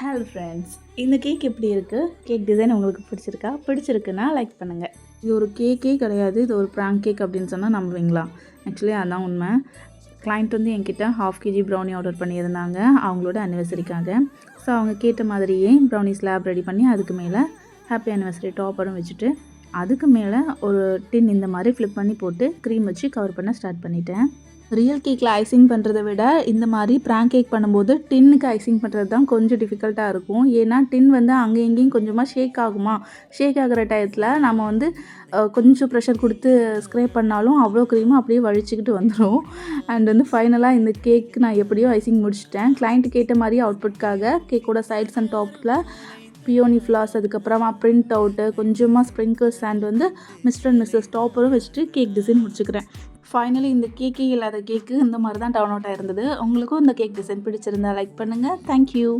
Hello friends, இந்த cake எப்படி இருக்குது? கேக் டிசைன் உங்களுக்கு பிடிச்சிருக்கா? பிடிச்சிருக்குன்னா லைக் பண்ணுங்கள். இது ஒரு கேக்கே கிடையாது, இது ஒரு ப்ராங்க் கேக் அப்படின்னு சொன்னால் நம்புவீங்களா? ஆக்சுவலி அதுதான் உண்மை. கிளைண்ட் வந்து என்கிட்ட 1/2 kg ப்ரௌனி ஆர்டர் பண்ணியிருந்தாங்க அவங்களோட அனிவர்சரிக்காக. ஸோ அவங்க கேட்ட மாதிரியே ப்ரௌனி ஸ்லாப் ரெடி பண்ணி அதுக்கு மேலே ஹாப்பி அனிவர்சரி டாப்பரும் வச்சுட்டு அதுக்கு மேலே ஒரு டின் இந்த மாதிரி ஃப்ளிப் பண்ணி போட்டு க்ரீம் வச்சு கவர் பண்ண ஸ்டார்ட் பண்ணிட்டேன். ரியல் கேக்கில் ஐசிங் பண்ணுறத விட இந்த மாதிரி ப்ராங்க் கேக் பண்ணும்போது டின்னுக்கு ஐசிங் பண்ணுறது தான் கொஞ்சம் டிஃபிகல்ட்டாக இருக்கும். ஏன்னா டின் வந்து அங்கே இங்கேயும் கொஞ்சமாக ஷேக் ஆகுமா, ஷேக் ஆகிற டயத்தில் நம்ம வந்து கொஞ்சம் ப்ரெஷர் கொடுத்து ஸ்க்ரேப் பண்ணாலும் அவ்வளோ க்ரீமும் அப்படியே வழிச்சிக்கிட்டு வந்துடும். அண்ட் வந்து ஃபைனலாக இந்த கேக் நான் எப்படியோ ஐசிங் முடிச்சிட்டேன். கிளைண்ட் கேட்ட மாதிரி அவுட்புட்காக கேக்கோட சைட்ஸ் அண்ட் டாப்பில் பியோனி ஃப்ளாஸ், அதுக்கப்புறமா பிரிண்ட் அவுட்டு, கொஞ்சமாக ஸ்ப்ரிங்கிள்ஸ் அண்ட் வந்து மிஸ்டர் அண்ட் மிஸ்ஸஸ் டாப்பரும் வச்சுட்டு கேக் டிசைன் முடிச்சுக்கிறேன். ஃபைனலி இந்த கேக்கே இல்லாத கேக்கு இந்த மாதிரி தான் டவுன் அவுட் ஆயிருந்தது. உங்களுக்கும் இந்த கேக் டிசைன் பிடிச்சிருந்தா லைக் பண்ணுங்கள். தேங்க்யூ.